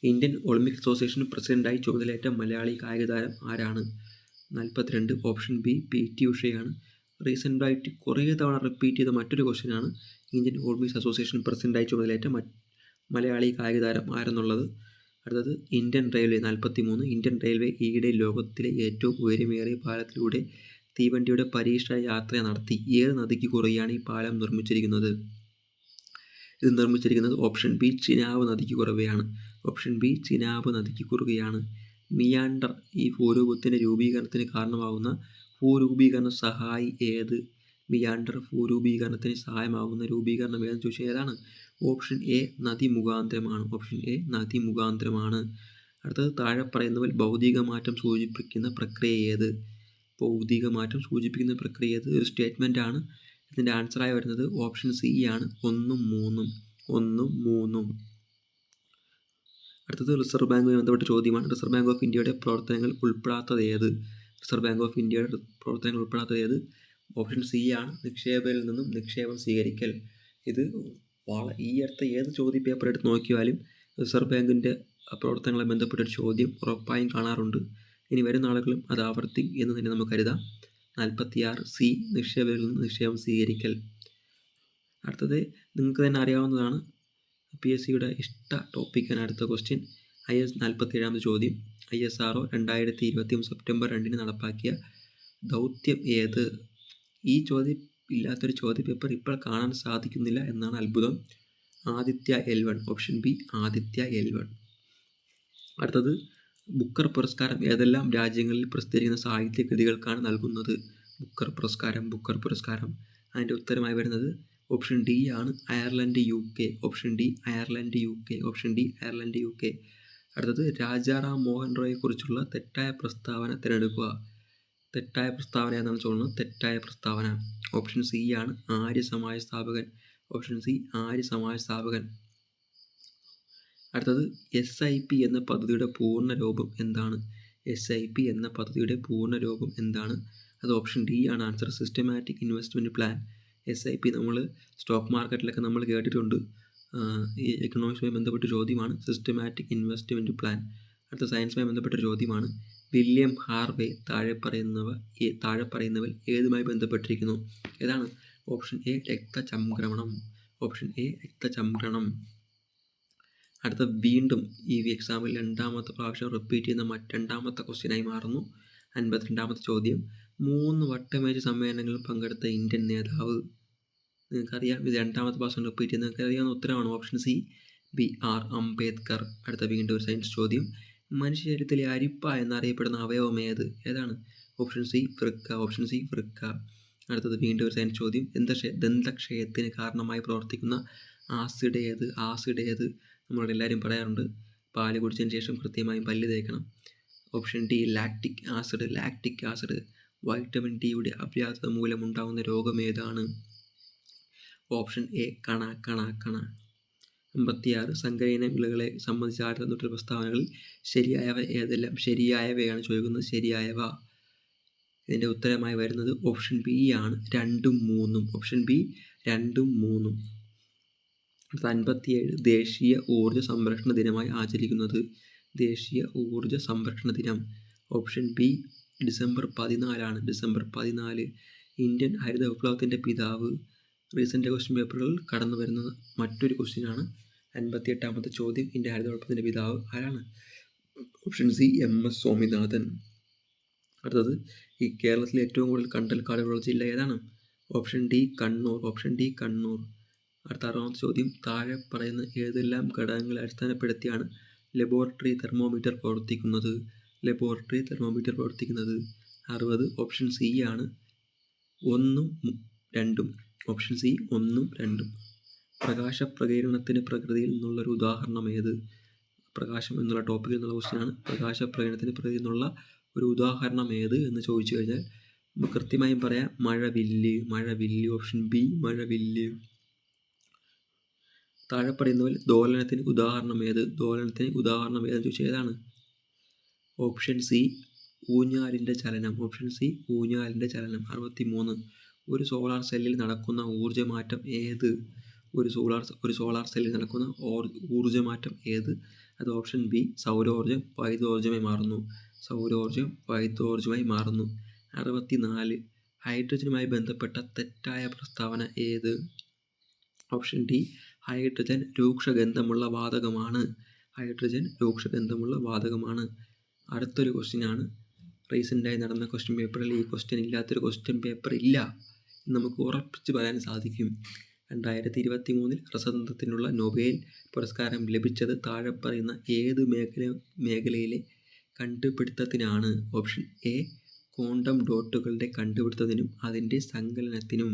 Indian Olympic association പ്രസിഡൻ്റായി ചുമതലയേറ്റ മലയാളി കായിക താരം ആരാണ്? 42. ഓപ്ഷൻ ബി PT ഉഷയാണ്. റീസെൻ്റായിട്ട് കുറേ തവണ റിപ്പീറ്റ് ചെയ്ത മറ്റൊരു ക്വസ്റ്റ്യനാണ് ഇന്ത്യൻ ഒളിമ്പിക്സ് അസോസിയേഷൻ പ്രസിഡൻ്റായി ചുമതലയേറ്റ മലയാളി കായിക താരം ആരെന്നുള്ളത്. അടുത്തത് ഇന്ത്യൻ റെയിൽവേ. 43. ഇന്ത്യൻ റെയിൽവേ ഈയിടെ ലോകത്തിലെ ഏറ്റവും ഉയരമേറിയ പാലത്തിലൂടെ തീവണ്ടിയുടെ പരീക്ഷണ യാത്ര നടത്തി. ഏത് നദിക്ക് കുറുകെയാണ് ഈ പാലം നിർമ്മിച്ചിരിക്കുന്നത്? ഇത് നിർമ്മിച്ചിരിക്കുന്നത് ഓപ്ഷൻ ബി ചിനാബ് നദിക്ക് കുറുകെയാണ്. ഓപ്ഷൻ ബി ചിനാബ് നദിക്ക് കുറുകെയാണ്. മിയാൻഡർ ഈ ഭൂരൂപത്തിൻ്റെ രൂപീകരണത്തിന് കാരണമാകുന്ന ഭൂരൂപീകരണ സഹായി ഏത്? മിയാൻഡർ ഭൂരൂപീകരണത്തിന് സഹായമാകുന്ന രൂപീകരണം ഏതെന്ന് ചോദിച്ചാൽ ഏതാണ്? ഓപ്ഷൻ എ നദി മുഖാന്തരമാണ്. ഓപ്ഷൻ എ നദി മുഖാന്തരമാണ്. അടുത്തത് താഴെ പറയുന്നവൽ ഭൗതിക മാറ്റം സൂചിപ്പിക്കുന്ന പ്രക്രിയ ഏത്? ഭൗതിക മാറ്റം സൂചിപ്പിക്കുന്ന പ്രക്രിയ ഏത്? ഒരു സ്റ്റേറ്റ്മെൻ്റ് ആണ്. ഇതിൻ്റെ ആൻസറായി വരുന്നത് ഓപ്ഷൻ സി ആണ്, 1 ഉം 3. അടുത്തത് റിസർവ് ബാങ്കുമായി ബന്ധപ്പെട്ട ചോദ്യമാണ്. റിസർവ് ബാങ്ക് ഓഫ് ഇന്ത്യയുടെ പ്രവർത്തനങ്ങൾ ഉൾപ്പെടാത്തത് ഏത്? റിസർവ് ബാങ്ക് ഓഫ് ഇന്ത്യയുടെ പ്രവർത്തനങ്ങൾ ഉൾപ്പെടാത്തത് ഏത്? ഓപ്ഷൻ സി ആണ്, നിക്ഷേപകരിൽ നിന്നും നിക്ഷേപം സ്വീകരിക്കൽ. ഇത് ഈ അടുത്ത ഏത് ചോദ്യ പേപ്പർ എടുത്ത് നോക്കിയാലും റിസർവ് ബാങ്കിൻ്റെ പ്രവർത്തനങ്ങളെ ബന്ധപ്പെട്ടൊരു ചോദ്യം ഉറപ്പായും കാണാറുണ്ട്. ഇനി വരുന്ന ആളുകളും അത് ആവർത്തി എന്ന് തന്നെ നമുക്ക് കരുതാം. 46. സി നിക്ഷേപകരിൽ നിന്ന് നിക്ഷേപം സ്വീകരിക്കൽ. അടുത്തത് നിങ്ങൾക്ക് തന്നെ അറിയാവുന്നതാണ്, PSCയുടെ ഇഷ്ട ടോപ്പിക്കാണ് അടുത്ത ക്വസ്റ്റ്യൻ. IS 47ാമത് ചോദ്യം. ISRO 2023 സെപ്റ്റംബർ 2 നടപ്പാക്കിയ ദൗത്യം ഏത്? ഈ ചോദ്യം ഇല്ലാത്തൊരു ചോദ്യ പേപ്പർ ഇപ്പോൾ കാണാൻ സാധിക്കുന്നില്ല എന്നാണ് അത്ഭുതം. Aditya L1. Option B Aditya L1. അടുത്തത് ബുക്കർ പുരസ്കാരം ഏതെല്ലാം രാജ്യങ്ങളിൽ പ്രസിദ്ധീകരിക്കുന്ന സാഹിത്യ കൃതികൾക്കാണ് നൽകുന്നത്? ബുക്കർ പുരസ്കാരം. അതിൻ്റെ ഉത്തരമായി വരുന്നത് ഓപ്ഷൻ ഡി ആണ്, Ireland UK. Option D Ireland UK. അടുത്തത് രാജാറാം മോഹൻ റോയെക്കുറിച്ചുള്ള തെറ്റായ പ്രസ്താവന തിരഞ്ഞെടുക്കുക. തെറ്റായ പ്രസ്താവന എന്നാണ് ചോദിക്കുന്നത്. തെറ്റായ പ്രസ്താവന. ഓപ്ഷൻ സി ആണ്, ആര്യ സമാജ സ്ഥാപകൻ. ഓപ്ഷൻ സി ആര്യ സമാജ സ്ഥാപകൻ. അടുത്തത് SIP എന്ന പദ്ധതിയുടെ പൂർണ്ണ രൂപം എന്താണ്? SIP എന്ന പദ്ധതിയുടെ പൂർണ്ണ രൂപം എന്താണ്? അത് ഓപ്ഷൻ ഡി ആണ് answer, systematic investment plan. SIP നമ്മൾ സ്റ്റോക്ക് മാർക്കറ്റിലൊക്കെ നമ്മൾ കേട്ടിട്ടുണ്ട്. ഈ എക്കണോമിക്സുമായി ബന്ധപ്പെട്ട ചോദ്യമാണ് സിസ്റ്റമാറ്റിക് ഇൻവെസ്റ്റ്മെൻറ്റ് പ്ലാൻ. അടുത്ത സയൻസുമായി ബന്ധപ്പെട്ട ചോദ്യമാണ് വില്യം ഹാർവേ താഴെ പറയുന്നവൽ ഏതുമായി ബന്ധപ്പെട്ടിരിക്കുന്നു? ഏതാണ്? ഓപ്ഷൻ എ രക്തചംക്രമണം. ഓപ്ഷൻ എ രക്തചംക്രമണം. അടുത്ത വീണ്ടും ഈ എക്സാമിൽ രണ്ടാമത്തെ പ്രാവശ്യം റിപ്പീറ്റ് ചെയ്യുന്ന രണ്ടാമത്തെ ക്വസ്റ്റ്യനായി മാറുന്നു. 52ാമത്തെ ചോദ്യം. 3 വട്ടമേജ് സമ്മേളനങ്ങളിൽ പങ്കെടുത്ത ഇന്ത്യൻ നേതാവ്. നിങ്ങൾക്കറിയാം, ഇത് രണ്ടാമത്തെ പ്രാവശ്യം റിപ്പീറ്റ് ചെയ്യുന്ന നിങ്ങൾക്കറിയാവുന്ന ഉത്തരമാണ് ഓപ്ഷൻ സി BR അംബേദ്കർ. അടുത്ത വീണ്ടും ഒരു സയൻസ് ചോദ്യം. മനുഷ്യ ശരീരത്തിലെ അരിപ്പ എന്നറിയപ്പെടുന്ന അവയവം ഏത്? ഏതാണ്? ഓപ്ഷൻ സി വൃക്ക. ഓപ്ഷൻ സി വൃക്ക. അടുത്തത് വീണ്ടും ഒരു സയൻസ് ചോദ്യം. ദന്തക്ഷയത്തിന് കാരണമായി പ്രവർത്തിക്കുന്ന ആസിഡ് ഏത്? നമ്മളോട് എല്ലാവരും പറയാറുണ്ട് പാല് കുടിച്ചതിന് ശേഷം കൃത്യമായും പല്ല് തേക്കണം. Option D lactic acid. Vitamin ഡിയുടെ അപ്രാപ്യത മൂലമുണ്ടാകുന്ന രോഗം ഏതാണ്? ഓപ്ഷൻ എ കണ. 56. സങ്കരയിന വിളകളെ സംബന്ധിച്ച് ആയിരത്തി പ്രസ്താവനകളിൽ ശരിയായവ ഏതെല്ലാം? ശരിയായവയാണ് ചോദിക്കുന്നത്. ശരിയായവ. ഇതിൻ്റെ ഉത്തരമായി വരുന്നത് ഓപ്ഷൻ ബി ആണ്, 2 ഉം 3. ഓപ്ഷൻ ബി 2 ഉം 3. 57. ദേശീയ ഊർജ്ജ സംരക്ഷണ ദിനമായി ആചരിക്കുന്നത്? ദേശീയ ഊർജ്ജ സംരക്ഷണ ദിനം. ഓപ്ഷൻ ബി ഡിസംബർ 14 ആണ്. ഡിസംബർ 14. ഇന്ത്യൻ ഹരിത വിപ്ലവത്തിൻ്റെ പിതാവ്. റീസെൻ്റ് ക്വസ്റ്റ്യൻ പേപ്പറുകളിൽ കടന്നു വരുന്ന മറ്റൊരു ക്വസ്റ്റ്യനാണ്. 58ാമത്തെ ചോദ്യം. ഇന്ത്യൻ ഹരിത വിപ്ലവത്തിൻ്റെ പിതാവ് ആരാണ്? Option C MS Swaminathan. അടുത്തത് ഈ കേരളത്തിലെ ഏറ്റവും കൂടുതൽ കണ്ടൽ കാടുകളുള്ള ജില്ല ഏതാണ്? Option D Kannur. Option D Kannur. അടുത്ത 6ാമത്തെ ചോദ്യം. താഴെ പറയുന്ന ഏതെല്ലാം ഘടകങ്ങളെ അടിസ്ഥാനപ്പെടുത്തിയാണ് ലബോറട്ടറി തെർമോമീറ്റർ പ്രവർത്തിക്കുന്നത്? 60. ഓപ്ഷൻ സി ആണ് 1 2. Option C 1 2. പ്രകാശപ്രകീരണത്തിന് പ്രകൃതിയിൽ നിന്നുള്ളൊരു ഉദാഹരണം ഏത്? പ്രകാശം എന്നുള്ള ടോപ്പിക്കിൽ നിന്നുള്ള ക്വസ്റ്റ്യനാണ്. പ്രകാശപ്രകീരണത്തിന് പ്രകൃതിയിൽ നിന്നുള്ള ഒരു ഉദാഹരണം ഏത് എന്ന് ചോദിച്ചു കഴിഞ്ഞാൽ നമുക്ക് കൃത്യമായും പറയാം മഴവില്ല്. ഓപ്ഷൻ ബി മഴവില്ല്. താഴെ പറയുന്നവൽ ദോലനത്തിന് ഉദാഹരണം ഏത്? എന്ന് ചോദിച്ചാൽ ഏതാണ്? ഓപ്ഷൻ സി ഊഞ്ഞാലിൻ്റെ ചലനം. 63. ഒരു സോളാർ സെല്ലിൽ നടക്കുന്ന ഊർജ്ജമാറ്റം ഏത്? ഒരു സോളാർ സെല്ലിൽ നടക്കുന്ന ഊർജ്ജമാറ്റം ഏത്? അത് ഓപ്ഷൻ ബി സൗരോർജ്ജം വൈദ്യോർജ്ജമായി മാറുന്നു. 64. ഹൈഡ്രജനുമായി ബന്ധപ്പെട്ട തെറ്റായ പ്രസ്താവന ഏത്? ഓപ്ഷൻ ഡി ഹൈഡ്രജൻ രൂക്ഷഗന്ധമുള്ള വാതകമാണ്. അടുത്തൊരു ക്വസ്റ്റ്യനാണ്. റീസെൻ്റായി നടന്ന ക്വസ്റ്റ്യൻ പേപ്പറിൽ ഈ ക്വസ്റ്റ്യൻ ഇല്ലാത്തൊരു ക്വസ്റ്റ്യൻ പേപ്പർ ഇല്ല എന്ന് നമുക്ക് ഉറപ്പിച്ച് പറയാൻ സാധിക്കും. 2023 രസതന്ത്രത്തിനുള്ള നൊബേൽ പുരസ്കാരം ലഭിച്ചത് താഴെ പറയുന്ന ഏത് മേഖലയിലെ കണ്ടുപിടുത്തത്തിനാണ്? ഓപ്ഷൻ എ ക്വാണ്ടം ഡോട്ടുകളുടെ കണ്ടുപിടുത്തത്തിനും അതിൻ്റെ സങ്കലനത്തിനും.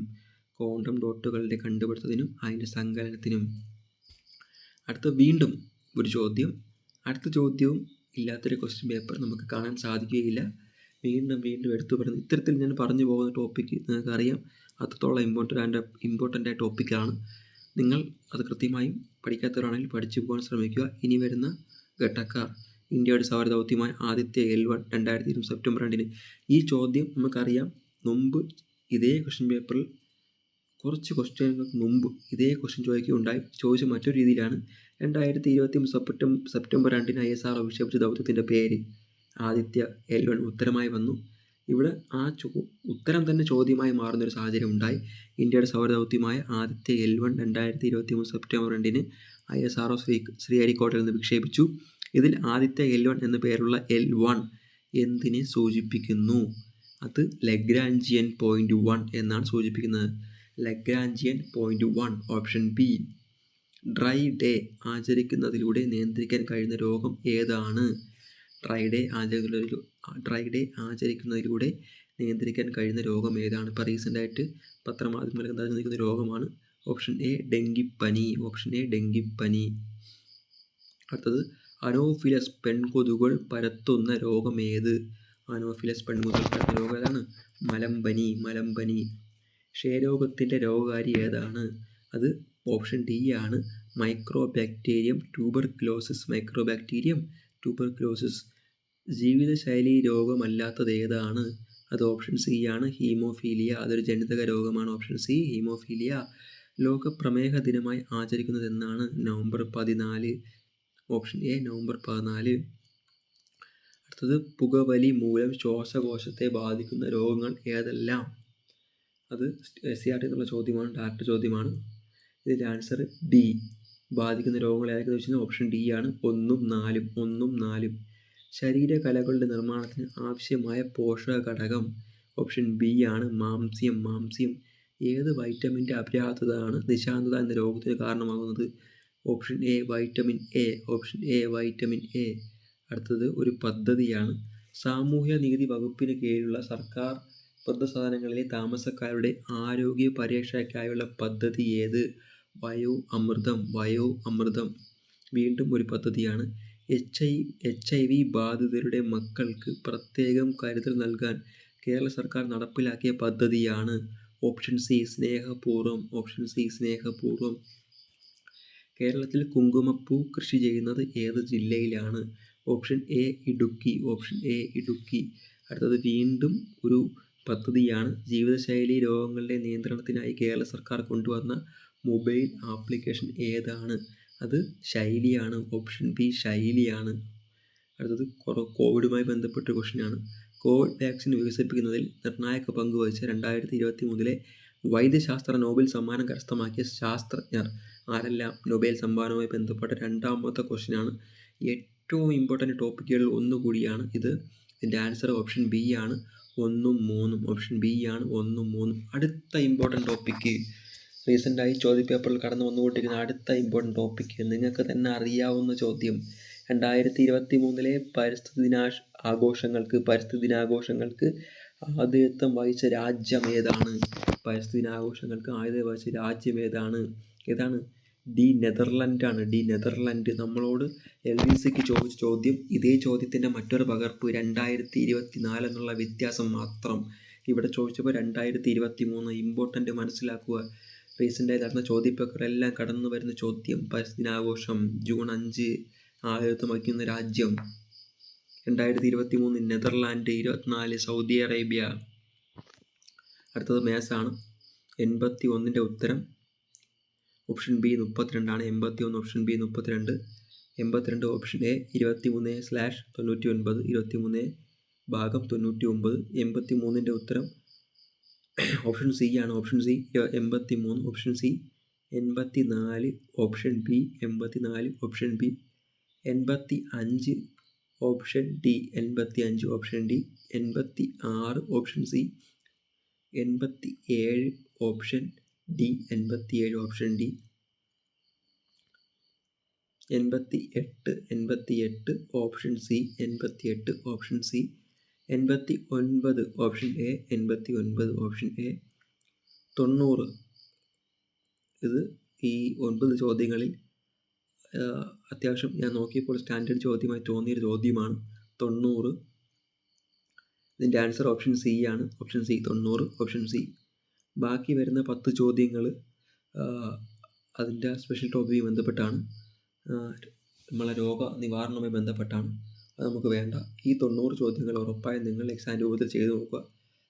അടുത്ത വീണ്ടും ഒരു ചോദ്യം. അടുത്ത ചോദ്യവും ഇല്ലാത്തൊരു ക്വസ്റ്റ്യൻ പേപ്പർ നമുക്ക് കാണാൻ സാധിക്കുകയില്ല. വീണ്ടും എടുത്തു പറയുന്നത് ഇത്തരത്തിൽ ഞാൻ പറഞ്ഞു പോകുന്ന ടോപ്പിക്ക് നിങ്ങൾക്കറിയാം അത്രത്തോളം ഇമ്പോർട്ടൻ്റ് ആയ ടോപ്പിക്കാണ്. നിങ്ങൾ അത് കൃത്യമായും പഠിക്കാത്തവരാണെങ്കിൽ പഠിച്ചു പോകാൻ ശ്രമിക്കുക. ഇനി വരുന്ന ഘട്ടക്കാർ ഇന്ത്യയുടെ സൗരദൗത്യമായ ആദിത്യ L1 2020 സെപ്റ്റംബർ 2. ഈ ചോദ്യം നമുക്കറിയാം മുമ്പ് ഇതേ ക്വസ്റ്റ്യൻ പേപ്പറിൽ കുറച്ച് ക്വസ്റ്റ്യനുകൾക്ക് മുമ്പ് ഇതേ ക്വസ്റ്റ്യൻ ചോദിച്ച മറ്റൊരു രീതിയിലാണ്. 2023 സെപ്റ്റംബർ 2 ISRO വിക്ഷേപിച്ച ദൗത്യത്തിൻ്റെ പേര് ആദിത്യ L1 ഉത്തരമായി വന്നു. ഇവിടെ ആ ഉത്തരം തന്നെ ചോദ്യമായി മാറുന്നൊരു സാഹചര്യം ഉണ്ടായി. ഇന്ത്യയുടെ സൗരദൗത്യമായ ആദിത്യ L1 2023 സെപ്റ്റംബർ 2 ISRO ശ്രീഹരിക്കോട്ടയിൽ നിന്ന് വിക്ഷേപിച്ചു. ഇതിൽ ആദിത്യ L1 എന്ന പേരുള്ള L1 എന്തിനെ സൂചിപ്പിക്കുന്നു? അത് ലഗ്രാഞ്ചിയൻ പോയിന്റ് 1 എന്നാണ് സൂചിപ്പിക്കുന്നത്. Lagrangian point 1. Option B. Dry day ആചരിക്കുന്നതിലൂടെ നിയന്ത്രിക്കാൻ കഴിയുന്ന രോഗം ഏതാണ്? ഡ്രൈ ഡേ ആചരിക്കുന്നതിലൂടെ നിയന്ത്രിക്കാൻ കഴിയുന്ന രോഗം ഏതാണ്? ഇപ്പോൾ റീസെൻ്റായിട്ട് പത്രമാധ്യമങ്ങളിൽ നിൽക്കുന്ന രോഗമാണ്. ഓപ്ഷൻ എ ഡെങ്കിപ്പനി. അടുത്തത് അനോഫിലസ് പെൺകൊതുകുകൾ പരത്തുന്ന രോഗം ഏത്? രോഗം ഏതാണ്? മലമ്പനി. ക്ഷയരോഗത്തിൻ്റെ രോഗകാരി ഏതാണ്? അത് ഓപ്ഷൻ ഡി ആണ് മൈക്രോബാക്ടീരിയം ട്യൂബർക്ലോസിസ്. ജീവിതശൈലി രോഗമല്ലാത്തത് ഏതാണ്? അത് ഓപ്ഷൻ സി ആണ് ഹീമോഫീലിയ. അതൊരു ജനിതക രോഗമാണ്. Option C haemophilia. ലോക പ്രമേഹ ദിനമായി ആചരിക്കുന്നത് എന്നാണ്? നവംബർ 14. Option A November 14. അടുത്തത് പുകവലി മൂലം ശ്വാസകോശത്തെ ബാധിക്കുന്ന രോഗങ്ങൾ ഏതെല്ലാം? അത് SCRT എന്നുള്ള ചോദ്യമാണ്, ഡയറക്റ്റ് ചോദ്യമാണ്. ഇതിൻ്റെ ആൻസർ ഡി. ബാധിക്കുന്ന രോഗങ്ങൾ ഏതൊക്കെയെന്ന് വെച്ചാൽ ഓപ്ഷൻ ഡി ആണ് 1 4. ശരീരകലകളുടെ നിർമ്മാണത്തിന് ആവശ്യമായ പോഷക ഘടകം ഓപ്ഷൻ ബി ആണ് മാംസ്യം. ഏത് വൈറ്റമിൻ്റെ അപര്യാപ്തതയാണ് നിശാന്തത എന്ന രോഗത്തിന് കാരണമാകുന്നത്? Option A vitamin A. അടുത്തത് ഒരു പദ്ധതിയാണ്. സാമൂഹ്യനീതി വകുപ്പിന് കീഴിലുള്ള സർക്കാർ വൃദ്ധസദനങ്ങളിലെ താമസക്കാരുടെ ആരോഗ്യ പരിരക്ഷയ്ക്കായുള്ള പദ്ധതി ഏത്? വയോ അമൃതം. വീണ്ടും ഒരു പദ്ധതിയാണ്. HIV ബാധിതരുടെ മക്കൾക്ക് പ്രത്യേകം കരുതൽ നൽകാൻ കേരള സർക്കാർ നടപ്പിലാക്കിയ പദ്ധതിയാണ്. ഓപ്ഷൻ സി സ്നേഹപൂർവ്വം. കേരളത്തിൽ കുങ്കുമപ്പൂ കൃഷി ചെയ്യുന്നത് ഏത് ജില്ലയിലാണ്? Option A Idukki. അടുത്തത് വീണ്ടും ഒരു പദ്ധതിയാണ്. ജീവിതശൈലി രോഗങ്ങളുടെ നിയന്ത്രണത്തിനായി കേരള സർക്കാർ കൊണ്ടുവന്ന മൊബൈൽ ആപ്ലിക്കേഷൻ ഏതാണ്? അത് ശൈലിയാണ്. ഓപ്ഷൻ ബി ശൈലിയാണ്. അടുത്തത് കോവിഡുമായി ബന്ധപ്പെട്ട ക്വസ്റ്റ്യനാണ്. കോവിഡ് വാക്സിൻ വികസിപ്പിക്കുന്നതിൽ നിർണായക പങ്ക് വഹിച്ച 2023 വൈദ്യശാസ്ത്ര നോബൽ സമ്മാനം കരസ്ഥമാക്കിയ ശാസ്ത്രജ്ഞർ ആരെല്ലാം? നൊബേൽ സമ്മാനവുമായി ബന്ധപ്പെട്ട രണ്ടാമത്തെ ക്വസ്റ്റ്യനാണ്. ഏറ്റവും ഇമ്പോർട്ടൻ്റ് ടോപ്പിക്കുകളിൽ ഒന്നുകൂടിയാണ് ഇത്. ഇതിൻ്റെ ആൻസർ ഓപ്ഷൻ ബി ആണ് 1 3. അടുത്ത ഇമ്പോർട്ടൻ്റ് ടോപ്പിക്ക്, റീസെൻ്റായി ചോദ്യപേപ്പറിൽ കടന്നു വന്നുകൊണ്ടിരിക്കുന്ന അടുത്ത ഇമ്പോർട്ടൻ്റ് ടോപ്പിക്ക്, നിങ്ങൾക്ക് തന്നെ അറിയാവുന്ന ചോദ്യം. 2023 പരിസ്ഥിതി ദിനാഘോഷങ്ങൾക്ക് ആതിഥേയത്വം വഹിച്ച രാജ്യം ഏതാണ്? പരിസ്ഥിതി ദിനാഘോഷങ്ങൾക്ക് ആതിഥേയത്വം വഹിച്ച രാജ്യം ഏതാണ്? നെതർലൻഡാണ്. നെതർലൻഡ്. നമ്മളോട് LDCക്ക് ചോദിച്ച ചോദ്യം, ഇതേ ചോദ്യത്തിൻ്റെ മറ്റൊരു പകർപ്പ് 2024 എന്നുള്ള വ്യത്യാസം മാത്രം. ഇവിടെ ചോദിച്ചപ്പോൾ 2023. ഇമ്പോർട്ടൻ്റ് മനസ്സിലാക്കുക. റീസെൻ്റായി നടന്ന ചോദ്യപേപ്പറെല്ലാം കടന്നു വരുന്ന ചോദ്യം. പരിസ്ഥിതി ദിനാഘോഷം ജൂൺ 5 ആതിഥേയത്വം വഹിക്കുന്ന രാജ്യം 2023 നെതർലാൻഡ്, 24 സൗദി അറേബ്യ. അടുത്തത് മാത്സാണ്. 81ൻ്റെ ഉത്തരം ഓപ്ഷൻ ബി 32 ആണ്. 81 ഓപ്ഷൻ ബി 32. 82 option A 23/99. 23/99. 83ൻ്റെ ഉത്തരം ഓപ്ഷൻ സി ആണ്. Option C 83. Option C 84. Option B 84. Option B 85. Option D 85. Option D 86. Option C 87. Option D 87. Option D 88. Option C 88. Option C 89. Option A 89. Option A 90. ഇത് ഈ 9 ചോദ്യങ്ങളിൽ അത്യാവശ്യം ഞാൻ നോക്കിയപ്പോൾ standard ചോദ്യമായി തോന്നിയൊരു ചോദ്യമാണ്. 90. ഇതിൻ്റെ ആൻസർ ഓപ്ഷൻ സി ആണ്. Option C 90. Option C. ബാക്കി വരുന്ന 10 ചോദ്യങ്ങൾ അതിൻ്റെ സ്പെഷ്യൽ ടോപ്പിക്കുമായി ബന്ധപ്പെട്ടാണ്, നമ്മളെ രോഗ നിവാരണവുമായി ബന്ധപ്പെട്ടാണ്. അത് നമുക്ക് വേണ്ട. ഈ 90 ചോദ്യങ്ങൾ ഉറപ്പായും നിങ്ങൾ എക്സാം രൂപത്തിൽ ചെയ്തു നോക്കുക.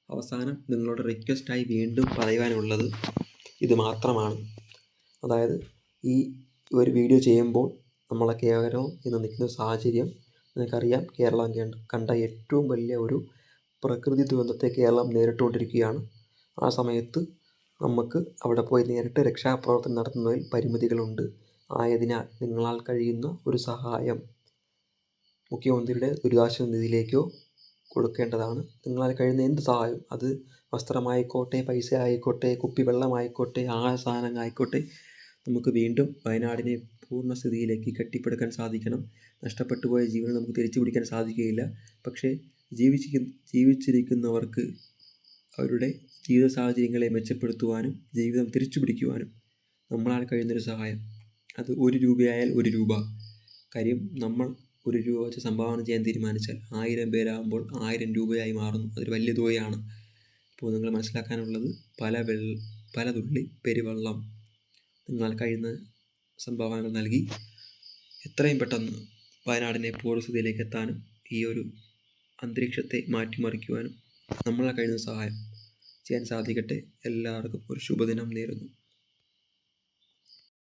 അവസാനം നിങ്ങളോട് റിക്വസ്റ്റായി വീണ്ടും പറയുവാനുള്ളത് ഇത് മാത്രമാണ്. അതായത് ഈ ഒരു വീഡിയോ ചെയ്യുമ്പോൾ നമ്മളെ കേരളം ഇന്ന് നിൽക്കുന്ന സാഹചര്യം നിങ്ങൾക്കറിയാം. കേരളം കണ്ട ഏറ്റവും വലിയ ഒരു പ്രകൃതി ദുരന്തത്തെ കേരളം നേരിട്ടുകൊണ്ടിരിക്കുകയാണ്. ആ സമയത്ത് നമുക്ക് അവിടെ പോയി നേരിട്ട് രക്ഷാപ്രവർത്തനം നടത്തുന്നതിൽ പരിമിതികളുണ്ട്. ആയതിനാൽ നിങ്ങളാൽ കഴിയുന്ന ഒരു സഹായം മുഖ്യമന്ത്രിയുടെ ദുരിതാശ്വാസ നിധിയിലേക്കോ കൊടുക്കേണ്ടതാണ്. നിങ്ങളാൽ കഴിയുന്ന എന്ത് സഹായം, അത് വസ്ത്രമായിക്കോട്ടെ, പൈസ ആയിക്കോട്ടെ, കുപ്പിവെള്ളമായിക്കോട്ടെ, ആഹാര സാധനങ്ങളായിക്കോട്ടെ, നമുക്ക് വീണ്ടും വയനാടിനെ പൂർണ്ണസ്ഥിതിയിലേക്ക് കെട്ടിപ്പടുക്കാൻ സാധിക്കണം. നഷ്ടപ്പെട്ടു പോയ ജീവനെ നമുക്ക് തിരിച്ചു പിടിക്കാൻ സാധിക്കുകയില്ല. പക്ഷേ ജീവിച്ചിരിക്കുന്നവർക്ക് അവരുടെ ജീവിത സാഹചര്യങ്ങളെ മെച്ചപ്പെടുത്തുവാനും ജീവിതം തിരിച്ചു പിടിക്കുവാനും നമ്മളാൽ കഴിയുന്നൊരു സഹായം, അത് 1 രൂപയായാൽ 1 രൂപ. കാര്യം നമ്മൾ 1 രൂപ വെച്ച് സംഭാവന ചെയ്യാൻ തീരുമാനിച്ചാൽ 1000 പേരാകുമ്പോൾ 1000 രൂപയായി മാറുന്നു. അതൊരു വലിയ തുകയാണ്. ഇപ്പോൾ നിങ്ങൾ മനസ്സിലാക്കാനുള്ളത് പല തുള്ളി പെരുവെള്ളം. നിങ്ങൾ കഴിയുന്ന സംഭാവനകൾ നൽകി എത്രയും പെട്ടെന്ന് വയനാടിനെ പൂർവ്വസ്ഥിതിയിലേക്ക് എത്താനും ഈ ഒരു അന്തരീക്ഷത്തെ മാറ്റിമറിക്കുവാനും നമ്മളാൽ കഴിയുന്ന സഹായം ചെയ്യാൻ സാധിക്കട്ടെ. എല്ലാവർക്കും ഒരു ശുഭദിനം നേരുന്നു.